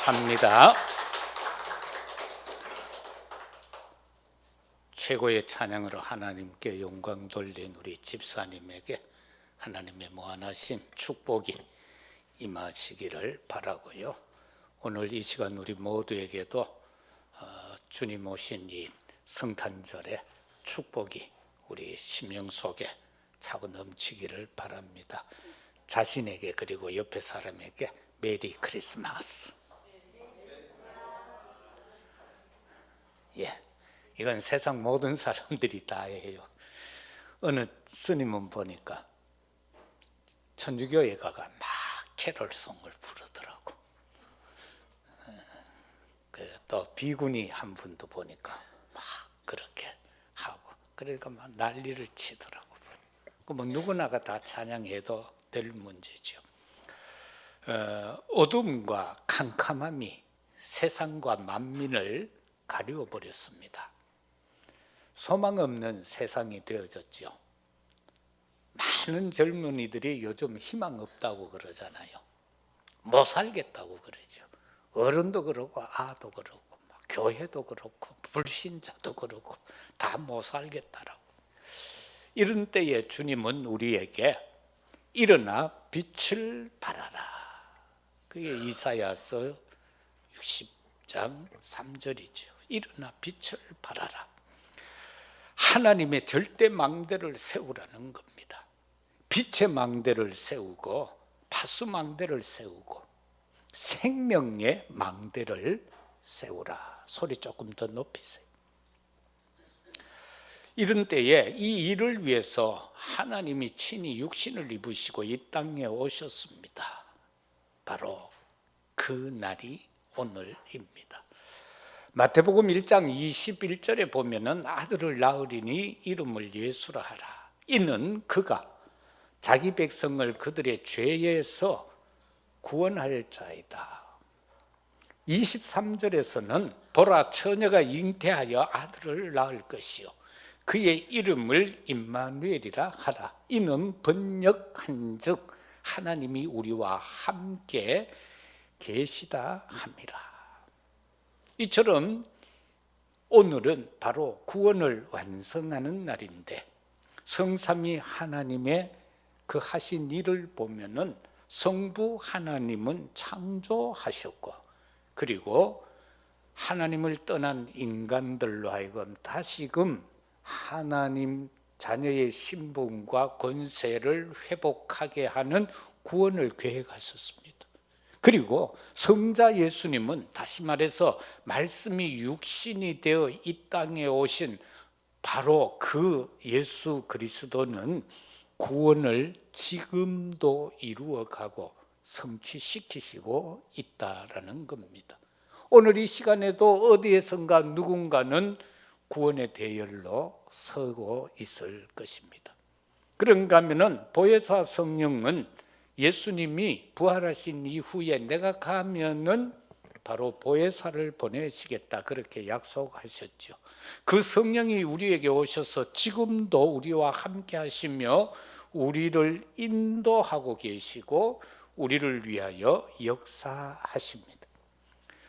감사합니다. 최고의 찬양으로 하나님께 영광 돌린 우리 집사님에게 하나님의 무한하신 축복이 임하시기를 바라고요. 오늘 이 시간 우리 모두에게도 주님 오신 이 성탄절의 축복이 우리 심령 속에 차고 넘치기를 바랍니다. 자신에게 그리고 옆에 사람에게 메리 크리스마스. 이건 세상 모든 사람들이 다 해요. 어느 스님은 보니까 천주교에 가가 막 캐롤송을 부르더라고. 또 비구니 한 분도 보니까 막 그렇게 하고, 그러니까 막 난리를 치더라고. 뭐 누구나가 다 찬양해도 될 문제죠. 어둠과 캄캄함이 세상과 만민을 가리워 버렸습니다. 소망 없는 세상이 되어졌죠. 많은 젊은이들이 요즘 희망 없다고 그러잖아요. 못 살겠다고 그러죠. 어른도 그러고 아도 그러고 막 교회도 그렇고 불신자도 그렇고 다 못 살겠다라고. 이런 때에 주님은 우리에게 일어나 빛을 발하라. 그게 이사야서 60장 3절이죠. 일어나 빛을 발하라. 하나님의 절대 망대를 세우라는 겁니다. 빛의 망대를 세우고 파수 망대를 세우고 생명의 망대를 세우라. 소리 조금 더 높이세요. 이런 때에 이 일을 위해서 하나님이 친히 육신을 입으시고 이 땅에 오셨습니다. 바로 그 날이 오늘입니다. 마태복음 1장 21절에 보면은 아들을 낳으리니 이름을 예수라 하라. 이는 그가 자기 백성을 그들의 죄에서 구원할 자이다. 23절에서는 보라 처녀가 잉태하여 아들을 낳을 것이요 그의 이름을 임마누엘이라 하라. 이는 번역한즉 하나님이 우리와 함께 계시다 함이라. 이처럼 오늘은 바로 구원을 완성하는 날인데, 성삼위 하나님의 그 하신 일을 보면은 성부 하나님은 창조하셨고, 그리고 하나님을 떠난 인간들로 하여금 다시금 하나님 자녀의 신분과 권세를 회복하게 하는 구원을 계획하셨습니다. 그리고 성자 예수님은 다시 말해서 말씀이 육신이 되어 이 땅에 오신 바로 그 예수 그리스도는 구원을 지금도 이루어가고 성취시키시고 있다라는 겁니다. 오늘 이 시간에도 어디에선가 누군가는 구원의 대열로 서고 있을 것입니다. 그런가 하면은 보혜사 성령은 예수님이 부활하신 이후에 내가 가면은 바로 보혜사를 보내시겠다 그렇게 약속하셨죠. 그 성령이 우리에게 오셔서 지금도 우리와 함께 하시며 우리를 인도하고 계시고 우리를 위하여 역사하십니다.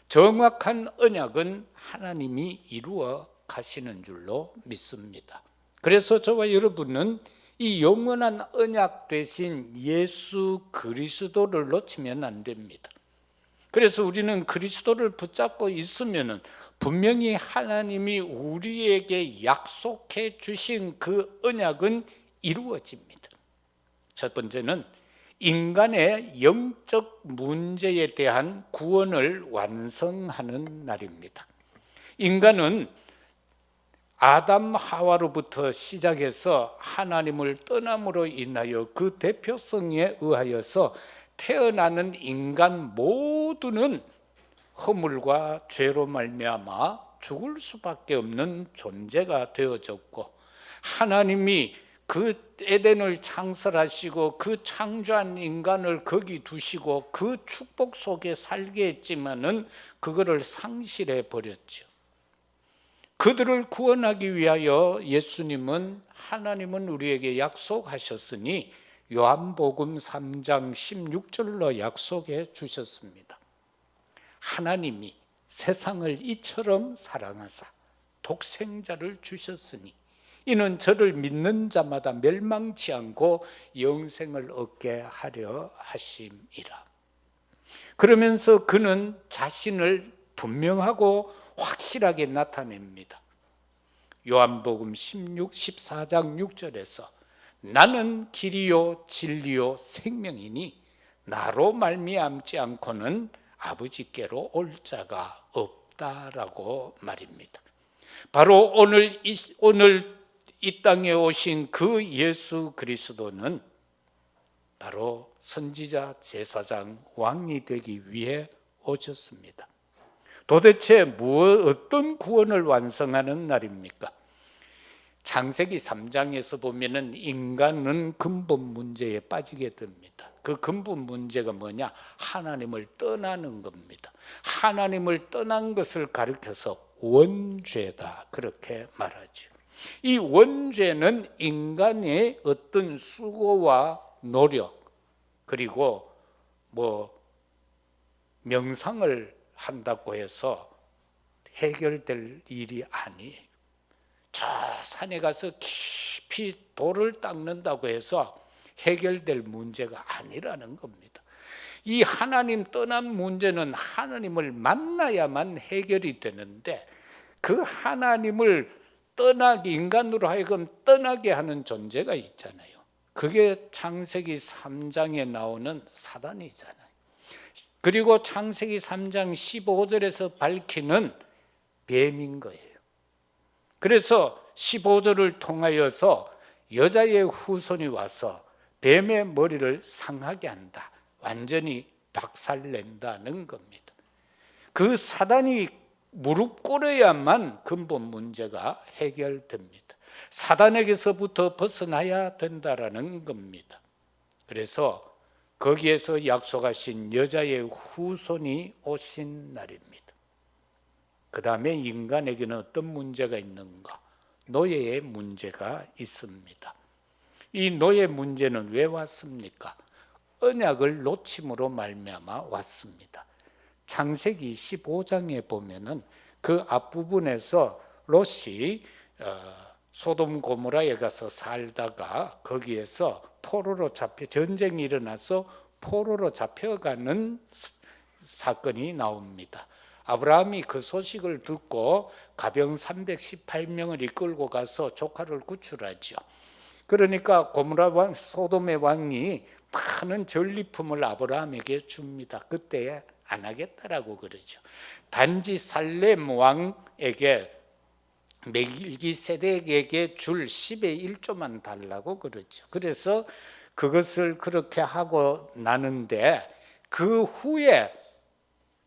정확한 언약은 하나님이 이루어 가시는 줄로 믿습니다. 그래서 저와 여러분은 이 영원한 언약 되신 예수 그리스도를 놓치면 안 됩니다. 그래서 우리는 그리스도를 붙잡고 있으면 분명히 하나님이 우리에게 약속해 주신 그 언약은 이루어집니다. 첫 번째는 인간의 영적 문제에 대한 구원을 완성하는 날입니다. 인간은 아담 하와로부터 시작해서 하나님을 떠남으로 인하여 그 대표성에 의하여서 태어나는 인간 모두는 허물과 죄로 말미암아 죽을 수밖에 없는 존재가 되어졌고, 하나님이 그 에덴을 창설하시고 그 창조한 인간을 거기 두시고 그 축복 속에 살게 했지만은 그거를 상실해 버렸죠. 그들을 구원하기 위하여 하나님은 우리에게 약속하셨으니 요한복음 3장 16절로 약속해 주셨습니다. 하나님이 세상을 이처럼 사랑하사 독생자를 주셨으니 이는 저를 믿는 자마다 멸망치 않고 영생을 얻게 하려 하심이라. 그러면서 그는 자신을 분명하고 확실하게 나타냅니다. 요한복음 14장 6절에서 나는 길이요 진리요 생명이니 나로 말미암지 않고는 아버지께로 올 자가 없다라고 말입니다. 바로 오늘 이 땅에 오신 그 예수 그리스도는 바로 선지자, 제사장, 왕이 되기 위해 오셨습니다. 도대체 어떤 구원을 완성하는 날입니까? 창세기 3장에서 보면은 인간은 근본 문제에 빠지게 됩니다. 그 근본 문제가 뭐냐? 하나님을 떠나는 겁니다. 하나님을 떠난 것을 가리켜서 원죄다 그렇게 말하죠. 이 원죄는 인간의 어떤 수고와 노력 그리고 명상을 한다고 해서 해결될 일이 아니에요. 저 산에 가서 깊이 돌을 닦는다고 해서 해결될 문제가 아니라는 겁니다. 이 하나님 떠난 문제는 하나님을 만나야만 해결이 되는데 그 하나님을 인간으로 하여금 떠나게 하는 존재가 있잖아요. 그게 창세기 3장에 나오는 사단이잖아요. 그리고 창세기 3장 15절에서 밝히는 뱀인 거예요. 그래서 15절을 통하여서 여자의 후손이 와서 뱀의 머리를 상하게 한다. 완전히 박살낸다는 겁니다. 그 사단이 무릎 꿇어야만 근본 문제가 해결됩니다. 사단에게서부터 벗어나야 된다라는 겁니다. 그래서 거기에서 약속하신 여자의 후손이 오신 날입니다. 그 다음에 인간에게는 어떤 문제가 있는가? 노예의 문제가 있습니다. 이 노예 문제는 왜 왔습니까? 언약을 놓침으로 말미암아 왔습니다. 창세기 15장에 보면은 그 앞부분에서 롯이 소돔 고모라에 가서 살다가 거기에서 포로로 전쟁이 일어나서 포로로 잡혀가는 사건이 나옵니다. 아브라함이 그 소식을 듣고 가병 318명을 이끌고 가서 조카를 구출하죠. 그러니까 고모라 왕, 소돔의 왕이 많은 전리품을 아브라함에게 줍니다. 그때 안 하겠다라고 그러죠. 단지 살렘 왕에게 멜기세덱에게 줄 10의 1조만 달라고 그러죠. 그래서 그것을 그렇게 하고 나는데 그 후에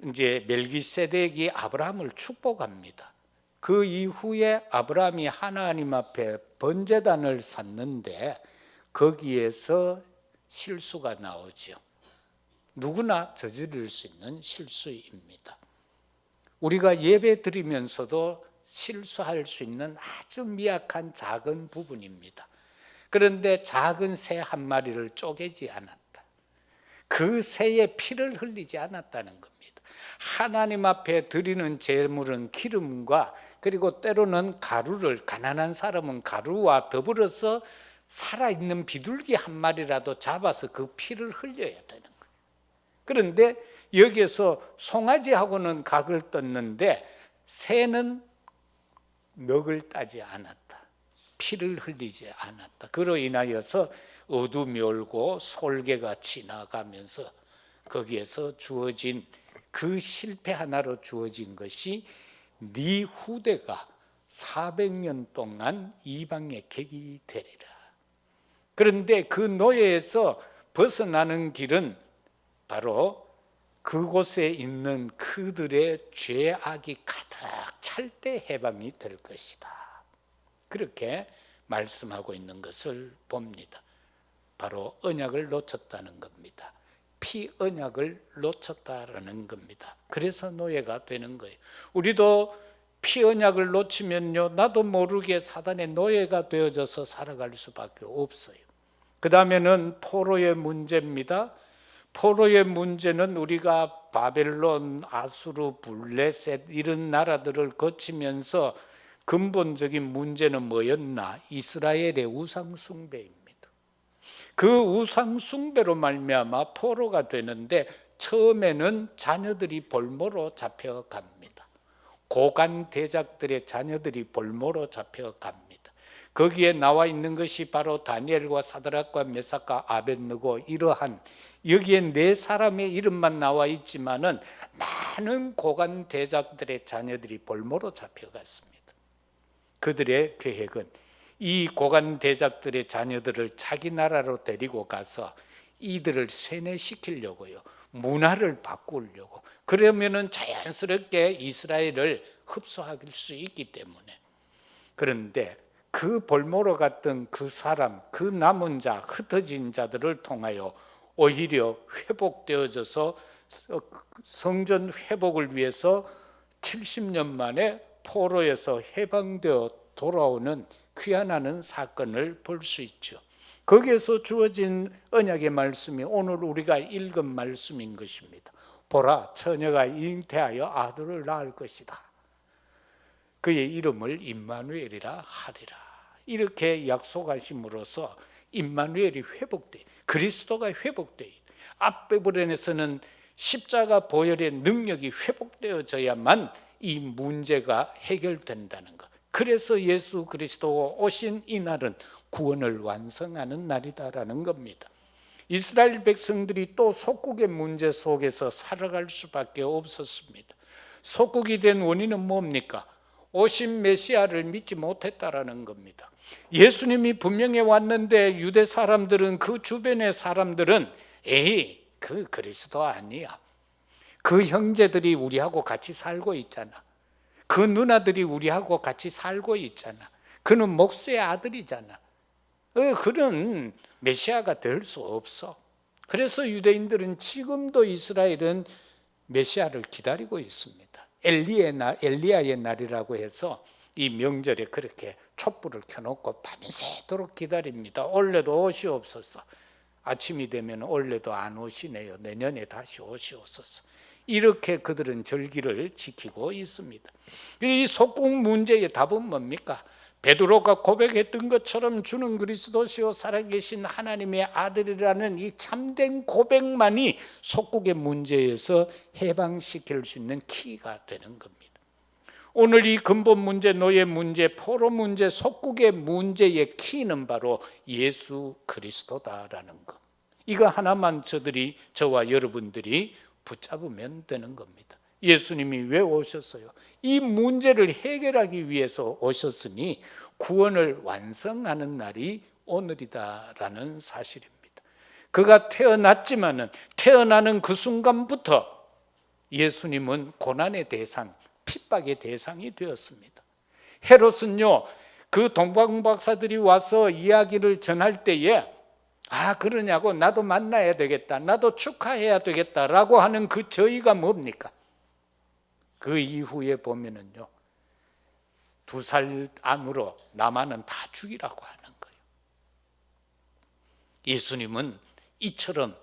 이제 멜기세덱이 아브라함을 축복합니다. 그 이후에 아브라함이 하나님 앞에 번제단을 샀는데 거기에서 실수가 나오죠. 누구나 저지를 수 있는 실수입니다. 우리가 예배 드리면서도 실수할 수 있는 아주 미약한 작은 부분입니다. 그런데 작은 새 한 마리를 쪼개지 않았다. 그 새의 피를 흘리지 않았다는 겁니다. 하나님 앞에 드리는 제물은 기름과 그리고 때로는 가루를, 가난한 사람은 가루와 더불어서 살아있는 비둘기 한 마리라도 잡아서 그 피를 흘려야 되는 거예요. 그런데 여기에서 송아지하고는 각을 떴는데 새는 멱을 따지 않았다. 피를 흘리지 않았다. 그로 인하여서 어둠이 올고 솔개가 지나가면서 거기에서 주어진 그 실패 하나로 주어진 것이 네 후대가 400년 동안 이방의 객이 되리라. 그런데 그 노예에서 벗어나는 길은 바로 그곳에 있는 그들의 죄악이 가득 찰 때 해방이 될 것이다. 그렇게 말씀하고 있는 것을 봅니다. 바로 언약을 놓쳤다는 겁니다. 피 언약을 놓쳤다라는 겁니다. 그래서 노예가 되는 거예요. 우리도 피 언약을 놓치면요, 나도 모르게 사단의 노예가 되어져서 살아갈 수밖에 없어요. 그 다음에는 포로의 문제입니다. 포로의 문제는 우리가 바벨론, 아수르, 블레셋 이런 나라들을 거치면서 근본적인 문제는 뭐였나? 이스라엘의 우상 숭배입니다. 그 우상 숭배로 말미암아 포로가 되는데 처음에는 자녀들이 볼모로 잡혀갑니다. 고관 대작들의 자녀들이 볼모로 잡혀갑니다. 거기에 나와 있는 것이 바로 다니엘과 사드락과 메삭과 아벳느고, 이러한 여기에 네 사람의 이름만 나와 있지만은 많은 고관 대작들의 자녀들이 볼모로 잡혀갔습니다. 그들의 계획은 이 고관 대작들의 자녀들을 자기 나라로 데리고 가서 이들을 세뇌시키려고요, 문화를 바꾸려고. 그러면은 자연스럽게 이스라엘을 흡수할 수 있기 때문에. 그런데 그 볼모로 갔던 그 사람, 그 남은 자, 흩어진 자들을 통하여 오히려 회복되어져서 성전 회복을 위해서 70년 만에 포로에서 해방되어 돌아오는 귀환하는 사건을 볼 수 있죠. 거기에서 주어진 언약의 말씀이 오늘 우리가 읽은 말씀인 것입니다. 보라, 처녀가 잉태하여 아들을 낳을 것이다. 그의 이름을 임마누엘이라 하리라. 이렇게 약속하심으로써 임마누엘이 회복돼, 그리스도가 회복돼. 앞부분에서는 십자가 보혈의 능력이 회복되어져야만 이 문제가 해결된다는 것. 그래서 예수 그리스도가 오신 이날은 구원을 완성하는 날이다라는 겁니다. 이스라엘 백성들이 또 속국의 문제 속에서 살아갈 수밖에 없었습니다. 속국이 된 원인은 뭡니까? 오신 메시아를 믿지 못했다라는 겁니다. 예수님이 분명히 왔는데 유대 사람들은, 그 주변의 사람들은 에이, 그 그리스도 아니야. 그 형제들이 우리하고 같이 살고 있잖아. 그 누나들이 우리하고 같이 살고 있잖아. 그는 목수의 아들이잖아. 그는 메시아가 될 수 없어. 그래서 유대인들은 지금도 이스라엘은 메시아를 기다리고 있습니다. 엘리야의 날이라고 해서 이 명절에 그렇게 촛불을 켜놓고 밤새도록 기다립니다. 올해도 오시옵소서. 아침이 되면 올해도 안 오시네요. 내년에 다시 오시옵소서. 이렇게 그들은 절기를 지키고 있습니다. 이 속국 문제의 답은 뭡니까? 베드로가 고백했던 것처럼 주는 그리스도시요 살아계신 하나님의 아들이라는 이 참된 고백만이 속국의 문제에서 해방시킬 수 있는 키가 되는 겁니다. 오늘 이 근본 문제, 노예 문제, 포로 문제, 속국의 문제의 키는 바로 예수 그리스도다라는 것. 이거 하나만 저와 여러분들이 붙잡으면 되는 겁니다. 예수님이 왜 오셨어요? 이 문제를 해결하기 위해서 오셨으니 구원을 완성하는 날이 오늘이다라는 사실입니다. 그가 태어났지만은 태어나는 그 순간부터 예수님은 고난의 대상, 핍박의 대상이 되었습니다. 헤롯은요, 그 동방박사들이 와서 이야기를 전할 때에 그러냐고, 나도 만나야 되겠다, 나도 축하해야 되겠다라고 하는 그 저희가 뭡니까? 그 이후에 보면은요, 2살 안으로 남아는 다 죽이라고 하는 거예요. 예수님은 이처럼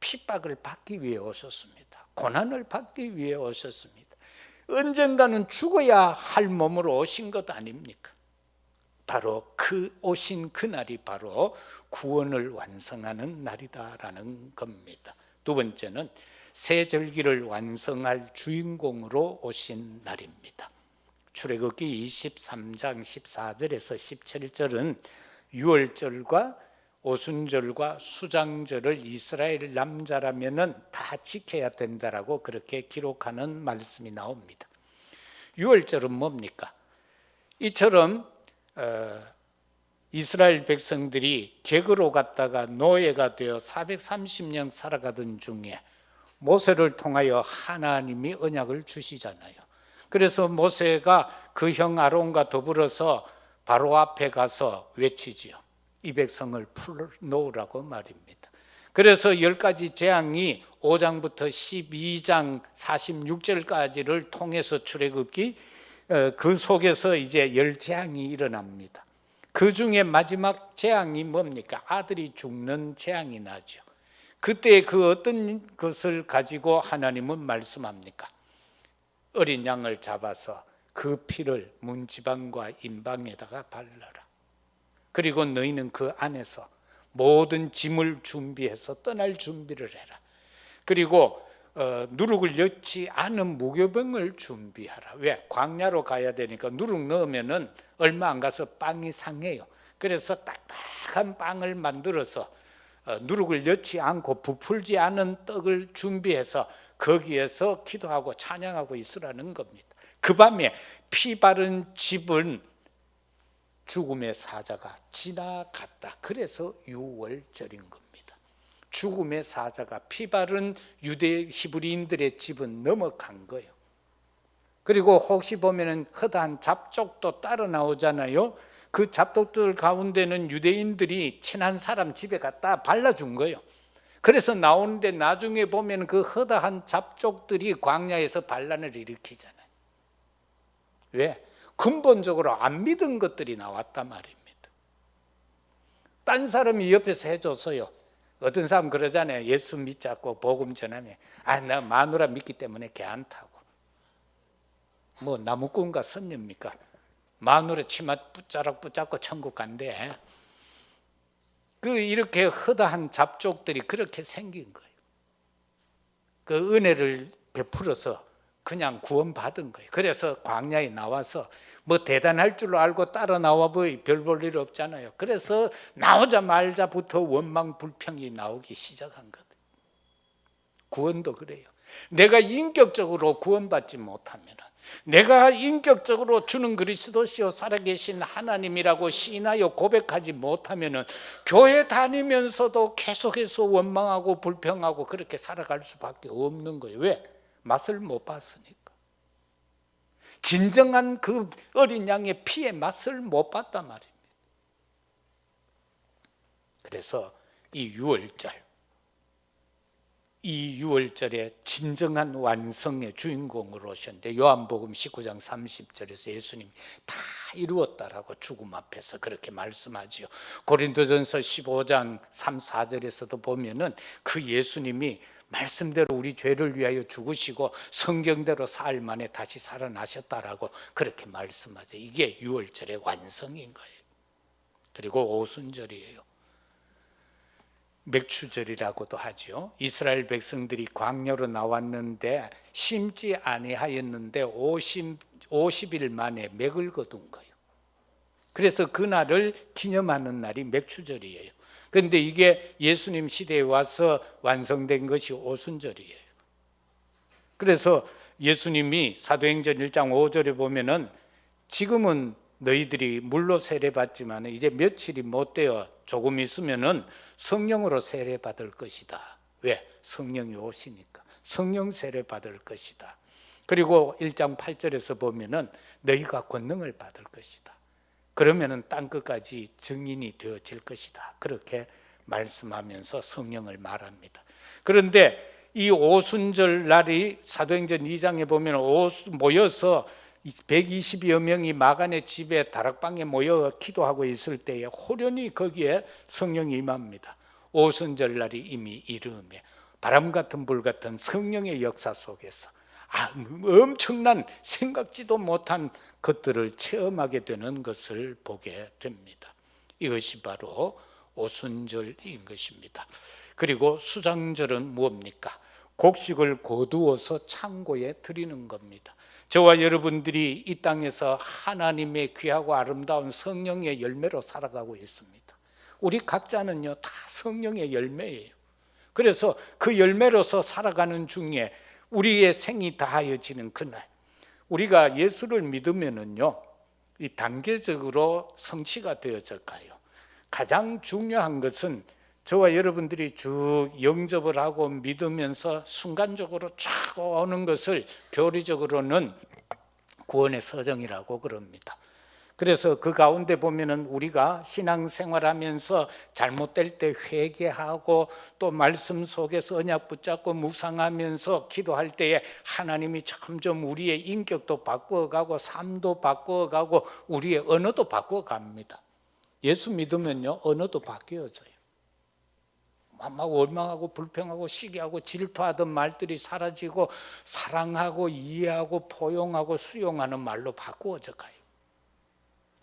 핍박을 받기 위해 오셨습니다. 고난을 받기 위해 오셨습니다. 언젠가는 죽어야 할 몸으로 오신 것 아닙니까? 바로 그 오신 그날이 바로 구원을 완성하는 날이다라는 겁니다. 두 번째는 새 절기를 완성할 주인공으로 오신 날입니다. 출애굽기 23장 14절에서 17절은 유월절과 오순절과 수장절을 이스라엘 남자라면은 다 지켜야 된다라고 그렇게 기록하는 말씀이 나옵니다. 유월절은 뭡니까? 이처럼 이스라엘 백성들이 객으로 갔다가 노예가 되어 430년 살아가던 중에 모세를 통하여 하나님이 언약을 주시잖아요. 그래서 모세가 그 형 아론과 더불어서 바로 앞에 가서 외치지요. 이 백성을 풀어놓으라고 말입니다. 그래서 10가지 재앙이 5장부터 12장 46절까지를 통해서 출애굽기 그 속에서 이제 10재앙이 일어납니다. 그 중에 마지막 재앙이 뭡니까? 아들이 죽는 재앙이 나죠. 그때 그 어떤 것을 가지고 하나님은 말씀합니까? 어린 양을 잡아서 그 피를 문지방과 임방에다가 발라라. 그리고 너희는 그 안에서 모든 짐을 준비해서 떠날 준비를 해라. 그리고 누룩을 넣지 않은 무교병을 준비하라. 왜? 광야로 가야 되니까 누룩 넣으면은 얼마 안 가서 빵이 상해요. 그래서 딱딱한 빵을 만들어서 누룩을 넣지 않고 부풀지 않은 떡을 준비해서 거기에서 기도하고 찬양하고 있으라는 겁니다. 그 밤에 피 바른 집은 죽음의 사자가 지나갔다. 그래서 유월절인 겁니다. 죽음의 사자가 피 바른 유대 히브리인들의 집은 넘어간 거예요. 그리고 혹시 보면은 허다한 잡족도 따라 나오잖아요. 그 잡족들 가운데는 유대인들이 친한 사람 집에 갖다 발라준 거예요. 그래서 나오는데 나중에 보면 그 허다한 잡족들이 광야에서 반란을 일으키잖아요. 왜? 근본적으로 안 믿은 것들이 나왔단 말입니다. 딴 사람이 옆에서 해줬어요. 어떤 사람 그러잖아요. 예수 믿자고 복음 전하면 나 마누라 믿기 때문에 괜찮다고. 뭐 나무꾼과 선녀입니까? 마누라 치마 붙잡고 천국 간대. 이렇게 허다한 잡족들이 그렇게 생긴 거예요. 그 은혜를 베풀어서 그냥 구원받은 거예요. 그래서 광야에 나와서 뭐 대단할 줄 알고 따라 나와 별 볼 일 없잖아요. 그래서 나오자마자부터 원망 불평이 나오기 시작한 거예요. 구원도 그래요. 내가 인격적으로 구원받지 못하면, 내가 인격적으로 주는 그리스도시요 살아계신 하나님이라고 시인하여 고백하지 못하면 교회 다니면서도 계속해서 원망하고 불평하고 그렇게 살아갈 수밖에 없는 거예요. 왜? 맛을 못 봤으니까. 진정한 그 어린 양의 피의 맛을 못 봤단 말입니다. 그래서 이 유월절에 진정한 완성의 주인공으로 오셨는데 요한복음 19장 30절에서 예수님이 다 이루었다라고 죽음 앞에서 그렇게 말씀하지요. 고린도전서 15장 3, 4절에서도 보면은 그 예수님이 말씀대로 우리 죄를 위하여 죽으시고 성경대로 사흘 만에 다시 살아나셨다라고 그렇게 말씀하죠. 이게 유월절의 완성인 거예요. 그리고 오순절이에요. 맥추절이라고도 하죠. 이스라엘 백성들이 광야로 나왔는데 심지 아니하였는데 50일 만에 맥을 거둔 거예요. 그래서 그날을 기념하는 날이 맥추절이에요. 그런데 이게 예수님 시대에 와서 완성된 것이 오순절이에요. 그래서 예수님이 사도행전 1장 5절에 보면은 지금은 너희들이 물로 세례받지만 이제 며칠이 못 되어 조금 있으면은 성령으로 세례받을 것이다. 왜? 성령이 오시니까 성령 세례받을 것이다. 그리고 1장 8절에서 보면은 너희가 권능을 받을 것이다. 그러면은 땅 끝까지 증인이 되어질 것이다. 그렇게 말씀하면서 성령을 말합니다. 그런데 이 오순절 날이 사도행전 2장에 보면 모여서 120여 명이 마간의 집에 다락방에 모여 기도하고 있을 때에 호련히 거기에 성령이 임합니다. 오순절 날이 이미 이르매 바람 같은 불 같은 성령의 역사 속에서 엄청난 생각지도 못한 것들을 체험하게 되는 것을 보게 됩니다. 이것이 바로 오순절인 것입니다. 그리고 수장절은 무엇입니까? 곡식을 거두어서 창고에 드리는 겁니다. 저와 여러분들이 이 땅에서 하나님의 귀하고 아름다운 성령의 열매로 살아가고 있습니다. 우리 각자는요 다 성령의 열매예요. 그래서 그 열매로서 살아가는 중에 우리의 생이 다하여지는 그날 우리가 예수를 믿으면은요 이 단계적으로 성취가 되어져 가요. 가장 중요한 것은 저와 여러분들이 쭉 영접을 하고 믿으면서 순간적으로 쫙 오는 것을 교리적으로는 구원의 서정이라고 그럽니다. 그래서 그 가운데 보면은 우리가 신앙생활하면서 잘못될 때 회개하고 또 말씀 속에서 언약 붙잡고 묵상하면서 기도할 때에 하나님이 점점 우리의 인격도 바꾸어가고 삶도 바꾸어가고 우리의 언어도 바꾸어갑니다. 예수 믿으면요 언어도 바뀌어져요. 막 원망하고 불평하고 시기하고 질투하던 말들이 사라지고 사랑하고 이해하고 포용하고 수용하는 말로 바꾸어져 가요.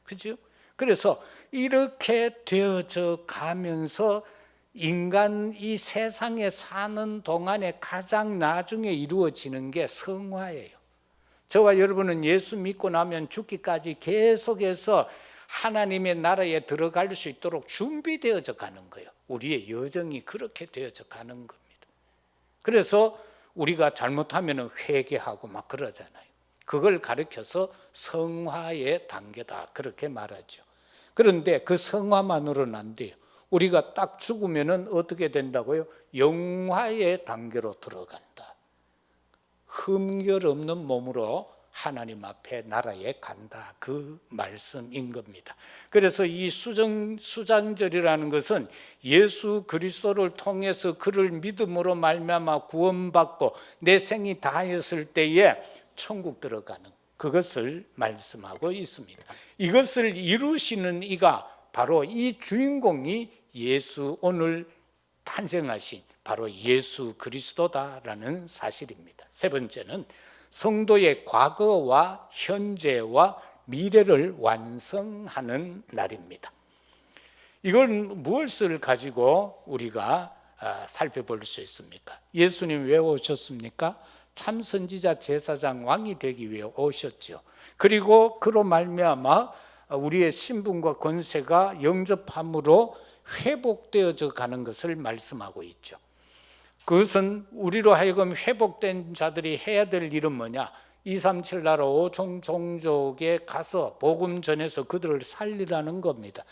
그죠? 그래서 이렇게 되어져 가면서 인간 이 세상에 사는 동안에 가장 나중에 이루어지는 게 성화예요. 저와 여러분은 예수 믿고 나면 죽기까지 계속해서 하나님의 나라에 들어갈 수 있도록 준비되어져 가는 거예요. 우리의 여정이 그렇게 되어져 가는 겁니다. 그래서 우리가 잘못하면 회개하고 막 그러잖아요. 그걸 가르쳐서 성화의 단계다 그렇게 말하죠. 그런데 그 성화만으로는 안 돼요. 우리가 딱 죽으면 어떻게 된다고요? 영화의 단계로 들어간다. 흠결 없는 몸으로 하나님 앞에 나라에 간다 그 말씀인 겁니다. 그래서 이 수장절이라는 것은 예수 그리스도를 통해서 그를 믿음으로 말미암아 구원받고 내 생이 다했을 때에 천국 들어가는 그것을 말씀하고 있습니다. 이것을 이루시는 이가 바로 이 주인공이 예수 오늘 탄생하신 바로 예수 그리스도다라는 사실입니다. 세 번째는 성도의 과거와 현재와 미래를 완성하는 날입니다. 이건 무엇을 가지고 우리가 살펴볼 수 있습니까? 예수님 왜 오셨습니까? 참 선지자 제사장 왕이 되기 위해 오셨죠. 그리고 그로 말미암아 우리의 신분과 권세가 영접함으로 회복되어져 가는 것을 말씀하고 있죠. 그것은 우리로 하여금 회복된 자들이 해야 될 일은 뭐냐? 237 나라 5종 종족에 가서 복음 전해서 그들을 살리라는 겁니다.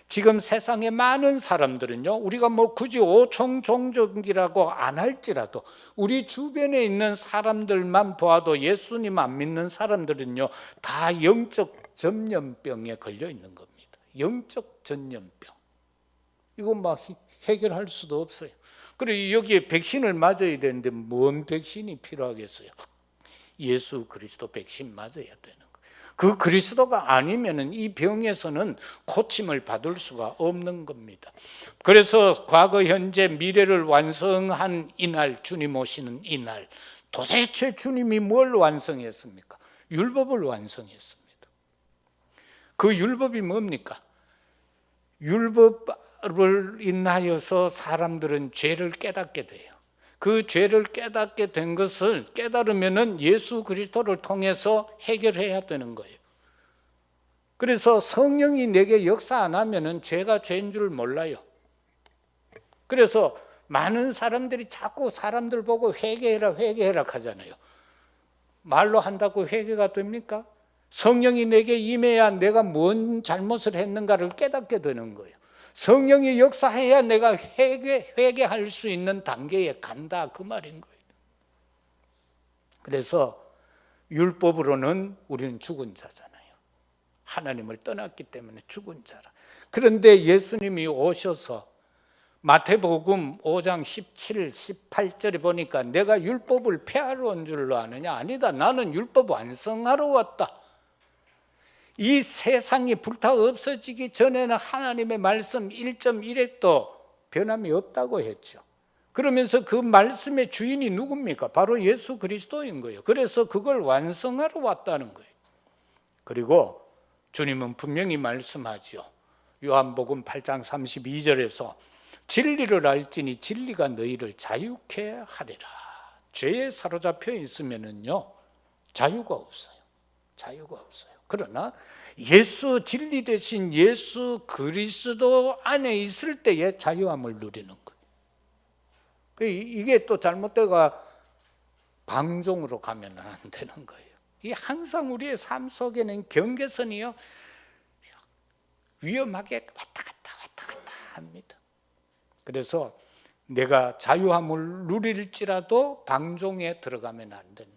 지금 세상에 많은 사람들은요, 우리가 뭐 굳이 5종 종족이라고 안 할지라도 우리 주변에 있는 사람들만 보아도 예수님 안 믿는 사람들은요, 다 영적 전염병에 걸려 있는 겁니다. 영적 전염병. 이거 막 해결할 수도 없어요. 그리고 여기에 백신을 맞아야 되는데 뭔 백신이 필요하겠어요? 예수 그리스도 백신 맞아야 되는 거예요. 그 그리스도가 아니면은 이 병에서는 고침을 받을 수가 없는 겁니다. 그래서 과거, 현재, 미래를 완성한 이날, 주님 오시는 이날, 도대체 주님이 뭘 완성했습니까? 율법을 완성했습니다. 그 율법이 뭡니까? 율법을 인하여서 사람들은 죄를 깨닫게 돼요. 그 죄를 깨닫게 된 것을 깨달으면은 예수 그리스도를 통해서 해결해야 되는 거예요. 그래서 성령이 내게 역사 안 하면은 죄가 죄인 줄 몰라요. 그래서 많은 사람들이 자꾸 사람들 보고 회개해라 회개해라 하잖아요. 말로 한다고 회개가 됩니까? 성령이 내게 임해야 내가 뭔 잘못을 했는가를 깨닫게 되는 거예요. 성령이 역사해야 내가 회개할 수 있는 단계에 간다 그 말인 거예요. 그래서 율법으로는 우리는 죽은 자잖아요. 하나님을 떠났기 때문에 죽은 자라. 그런데 예수님이 오셔서 마태복음 5장 17, 18절에 보니까 내가 율법을 폐하러 온 줄로 아느냐? 아니다. 나는 율법 완성하러 왔다. 이 세상이 불타 없어지기 전에는 하나님의 말씀 1.1핵도 변함이 없다고 했죠. 그러면서 그 말씀의 주인이 누굽니까? 바로 예수 그리스도인 거예요. 그래서 그걸 완성하러 왔다는 거예요. 그리고 주님은 분명히 말씀하죠. 요한복음 8장 32절에서 진리를 알지니 진리가 너희를 자유케 하리라. 죄에 사로잡혀 있으면은요 자유가 없어요. 자유가 없어요. 그러나 예수 진리 되신 예수 그리스도 안에 있을 때에 자유함을 누리는 거예요. 이게 또 잘못되가 방종으로 가면 안 되는 거예요. 이 항상 우리의 삶 속에는 경계선이요 위험하게 왔다 갔다 합니다. 그래서 내가 자유함을 누릴지라도 방종에 들어가면 안 된다.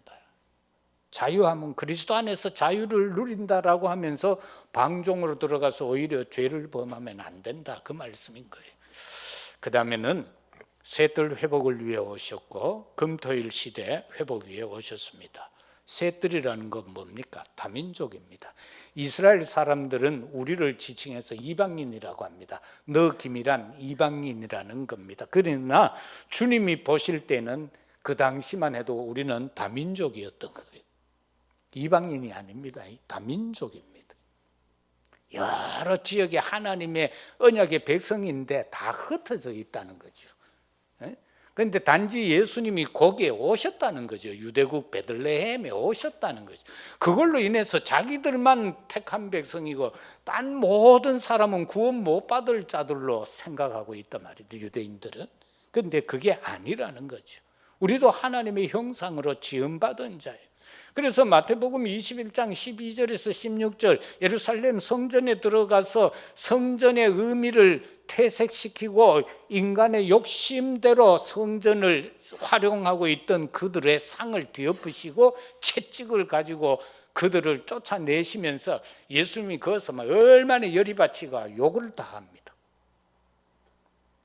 자유함은 그리스도 안에서 자유를 누린다라고 하면서 방종으로 들어가서 오히려 죄를 범하면 안 된다 그 말씀인 거예요. 그 다음에는 셋들 회복을 위해 오셨고 금토일 시대 회복 위해 오셨습니다. 셋들이라는 건 뭡니까? 다민족입니다. 이스라엘 사람들은 우리를 지칭해서 이방인이라고 합니다. 너 김이란 이방인이라는 겁니다. 그러나 주님이 보실 때는 그 당시만 해도 우리는 다민족이었던 거예요. 이방인이 아닙니다. 다민족입니다. 여러 지역에 하나님의 언약의 백성인데 다 흩어져 있다는 거죠. 그런데 단지 예수님이 거기에 오셨다는 거죠. 유대국 베들레헴에 오셨다는 거죠. 그걸로 인해서 자기들만 택한 백성이고 딴 모든 사람은 구원 못 받을 자들로 생각하고 있단 말이에요. 유대인들은. 그런데 그게 아니라는 거죠. 우리도 하나님의 형상으로 지음받은 자예요. 그래서 마태복음 21장 12절에서 16절 예루살렘 성전에 들어가서 성전의 의미를 퇴색시키고 인간의 욕심대로 성전을 활용하고 있던 그들의 상을 뒤엎으시고 채찍을 가지고 그들을 쫓아내시면서 예수님이 거기서 막 얼마나 열이 받치가 욕을 다 합니다.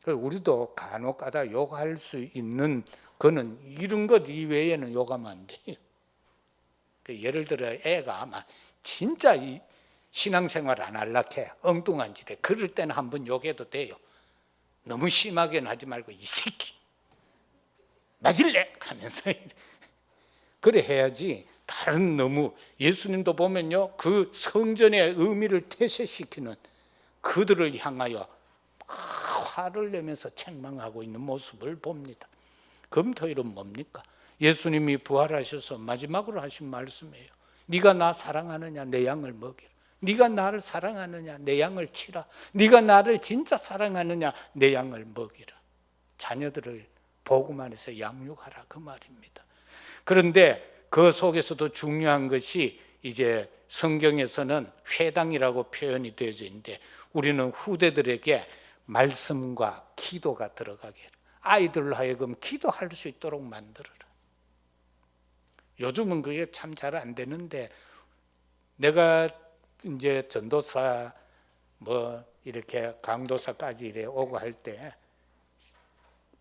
우리도 간혹가다 욕할 수 있는 거는 이런 것 이외에는 욕하면 안 돼요. 예를 들어 애가 아마 진짜 신앙생활 안 할락해 엉뚱한 짓에 그럴 때는 한번 욕해도 돼요. 너무 심하게는 하지 말고 이 새끼 맞을래? 하면서 그래 해야지. 다른 너무 예수님도 보면요 그 성전의 의미를 퇴색시키는 그들을 향하여 화를 내면서 책망하고 있는 모습을 봅니다. 금토일은 뭡니까? 예수님이 부활하셔서 마지막으로 하신 말씀이에요. 네가 나 사랑하느냐? 내 양을 먹이라. 네가 나를 사랑하느냐? 내 양을 치라. 네가 나를 진짜 사랑하느냐? 내 양을 먹이라. 자녀들을 복음 안에서 양육하라 그 말입니다. 그런데 그 속에서도 중요한 것이 이제 성경에서는 회당이라고 표현이 되어져 있는데 우리는 후대들에게 말씀과 기도가 들어가게 아이들로 하여금 기도할 수 있도록 만들어라. 요즘은 그게 참 잘 안 되는데 내가 이제 전도사 뭐 이렇게 강도사까지 이래 오고 할 때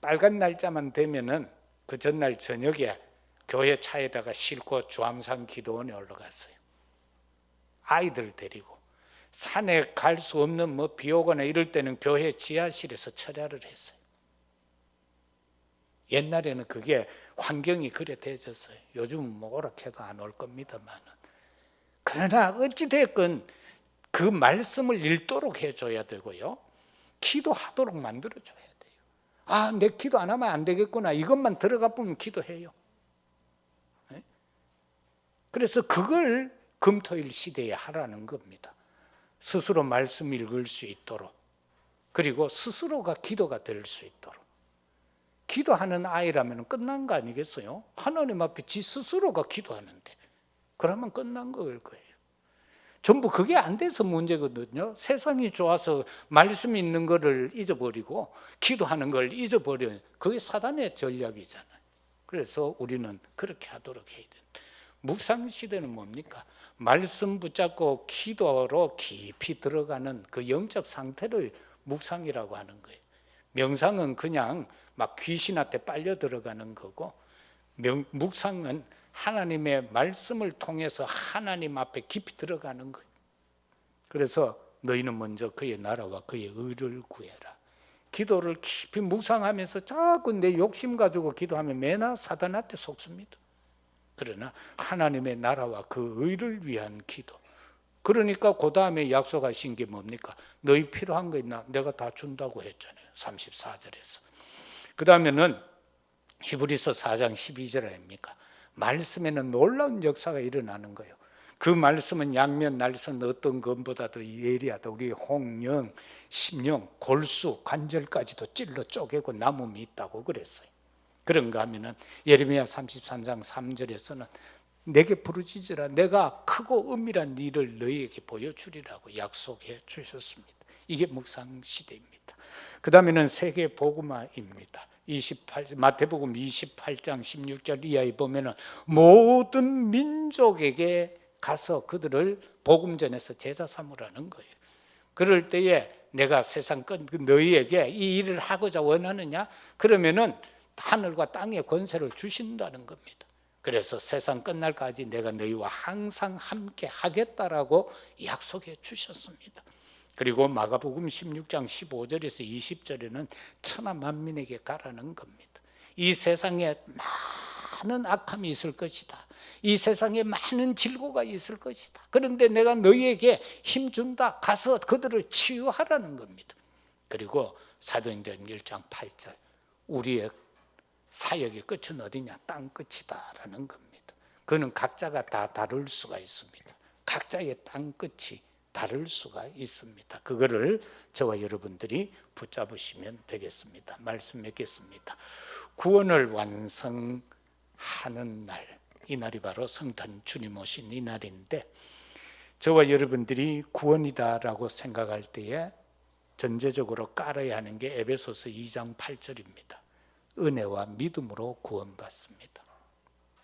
빨간 날짜만 되면은 그 전날 저녁에 교회 차에다가 싣고 주암산 기도원에 올라갔어요. 아이들 데리고 산에 갈 수 없는 뭐 비 오거나 이럴 때는 교회 지하실에서 철야를 했어요. 옛날에는 그게 환경이 그래 되졌어요. 요즘은 뭐 오락해도 안 올 겁니다만. 그러나 어찌됐건 그 말씀을 읽도록 해줘야 되고요. 기도하도록 만들어줘야 돼요. 아, 내 기도 안 하면 안 되겠구나. 이것만 들어가 보면 기도해요. 그래서 그걸 금토일 시대에 하라는 겁니다. 스스로 말씀 읽을 수 있도록 그리고 스스로가 기도가 될 수 있도록. 기도하는 아이라면 끝난 거 아니겠어요? 하나님 앞에 지 스스로가 기도하는데 그러면 끝난 거일 거예요. 전부 그게 안 돼서 문제거든요. 세상이 좋아서 말씀 있는 거를 잊어버리고 기도하는 걸 잊어버려요. 그게 사단의 전략이잖아요. 그래서 우리는 그렇게 하도록 해야 된다. 묵상 시대는 뭡니까? 말씀 붙잡고 기도로 깊이 들어가는 그 영적 상태를 묵상이라고 하는 거예요. 명상은 그냥 막 귀신한테 빨려 들어가는 거고 묵상은 하나님의 말씀을 통해서 하나님 앞에 깊이 들어가는 거예요. 그래서 너희는 먼저 그의 나라와 그의 의를 구해라. 기도를 깊이 묵상하면서 자꾸 내 욕심 가지고 기도하면 매나 사단한테 속습니다. 그러나 하나님의 나라와 그 의를 위한 기도. 그러니까 그 다음에 약속하신 게 뭡니까? 너희 필요한 거 있나? 내가 다 준다고 했잖아요. 34절에서. 그 다음에는 히브리서 4장 12절 아닙니까? 말씀에는 놀라운 역사가 일어나는 거예요. 그 말씀은 양면 날선 어떤 것보다도 예리하다. 우리 홍영, 심령, 골수, 관절까지도 찔러 쪼개고 남음이 있다고 그랬어요. 그런가 하면은 예레미야 33장 3절에서는 내게 부르짖으라 내가 크고 은밀한 일을 너희에게 보여주리라고 약속해 주셨습니다. 이게 묵상 시대입니다. 그 다음에는 세계 복음화입니다. 마태복음 28장 16절 이하에 보면은 모든 민족에게 가서 그들을 복음 전해서 제자 삼으라는 거예요. 그럴 때에 내가 세상 끝 너희에게 이 일을 하고자 원하느냐? 그러면은 하늘과 땅의 권세를 주신다는 겁니다. 그래서 세상 끝날까지 내가 너희와 항상 함께 하겠다라고 약속해 주셨습니다. 그리고 마가복음 16장 15절에서 20절에는 천하 만민에게 가라는 겁니다. 이 세상에 많은 악함이 있을 것이다. 이 세상에 많은 질고가 있을 것이다. 그런데 내가 너희에게 힘준다. 가서 그들을 치유하라는 겁니다. 그리고 사도행전 1장 8절 우리의 사역의 끝은 어디냐? 땅 끝이다라는 겁니다. 그는 각자가 다 다를 수가 있습니다. 각자의 땅 끝이 다를 수가 있습니다. 그거를 저와 여러분들이 붙잡으시면 되겠습니다. 말씀 맺겠습니다. 구원을 완성하는 날, 이 날이 바로 성탄 주님 오신 이 날인데, 저와 여러분들이 구원이다라고 생각할 때에 전제적으로 깔아야 하는 게 에베소서 2장 8절입니다. 은혜와 믿음으로 구원받습니다.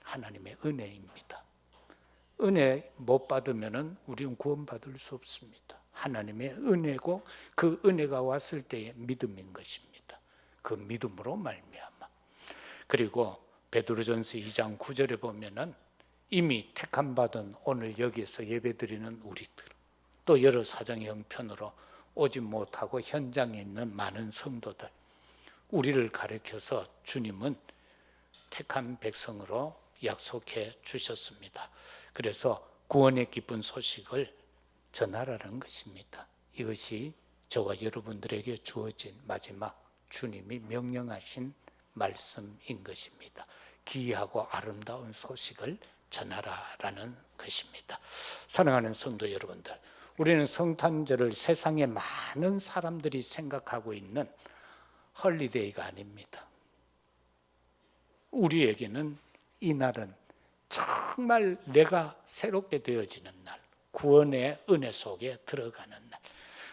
하나님의 은혜입니다. 은혜 못 받으면 우리는 구원받을 수 없습니다. 하나님의 은혜고 그 은혜가 왔을 때의 믿음인 것입니다. 그 믿음으로 말미암아. 그리고 베드로전서 2장 9절에 보면은 이미 택함 받은 오늘 여기서 예배드리는 우리들, 또 여러 사정의 형편으로 오지 못하고 현장에 있는 많은 성도들, 우리를 가르쳐서 주님은 택한 백성으로 약속해 주셨습니다. 그래서 구원의 기쁜 소식을 전하라는 것입니다. 이것이 저와 여러분들에게 주어진 마지막 주님이 명령하신 말씀인 것입니다. 기이하고 아름다운 소식을 전하라라는 것입니다. 사랑하는 성도 여러분들, 우리는 성탄절을 세상의 많은 사람들이 생각하고 있는 헐리데이가 아닙니다. 우리에게는 이 날은 정말 내가 새롭게 되어지는 날, 구원의 은혜 속에 들어가는 날,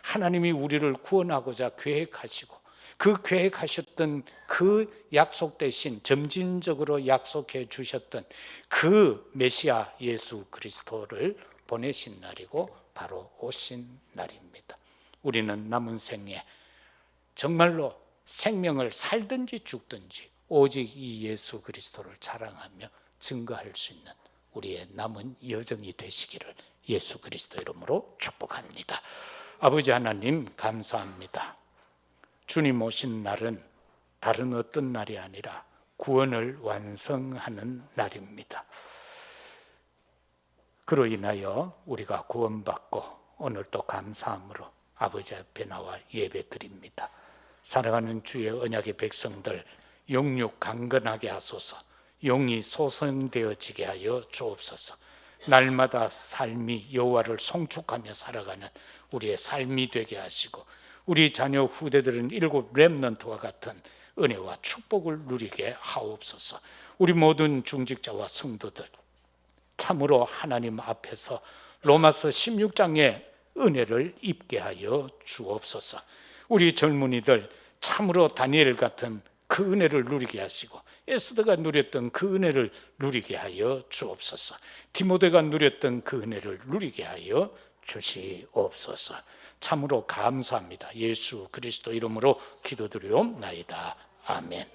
하나님이 우리를 구원하고자 계획하시고 그 계획하셨던 그 약속 대신 점진적으로 약속해 주셨던 그 메시아 예수 그리스도를 보내신 날이고 바로 오신 날입니다. 우리는 남은 생에 정말로 생명을 살든지 죽든지 오직 이 예수 그리스도를 자랑하며 증거할 수 있는 우리의 남은 여정이 되시기를 예수 그리스도 이름으로 축복합니다. 아버지 하나님 감사합니다. 주님 오신 날은 다른 어떤 날이 아니라 구원을 완성하는 날입니다. 그로 인하여 우리가 구원받고 오늘 또 감사함으로 아버지 앞에 나와 예배드립니다. 사랑하는 주의 언약의 백성들 영육 강건하게 하소서. 영이 소성되어지게 하여 주옵소서. 날마다 삶이 여호와를 송축하며 살아가는 우리의 삶이 되게 하시고 우리 자녀 후대들은 일곱 렘넌트와 같은 은혜와 축복을 누리게 하옵소서. 우리 모든 중직자와 성도들 참으로 하나님 앞에서 로마서 16장의 은혜를 입게 하여 주옵소서. 우리 젊은이들 참으로 다니엘 같은 그 은혜를 누리게 하시고 에스더가 누렸던 그 은혜를 누리게 하여 주옵소서. 디모데가 누렸던 그 은혜를 누리게 하여 주시옵소서. 참으로 감사합니다. 예수 그리스도 이름으로 기도드리옵나이다. 아멘.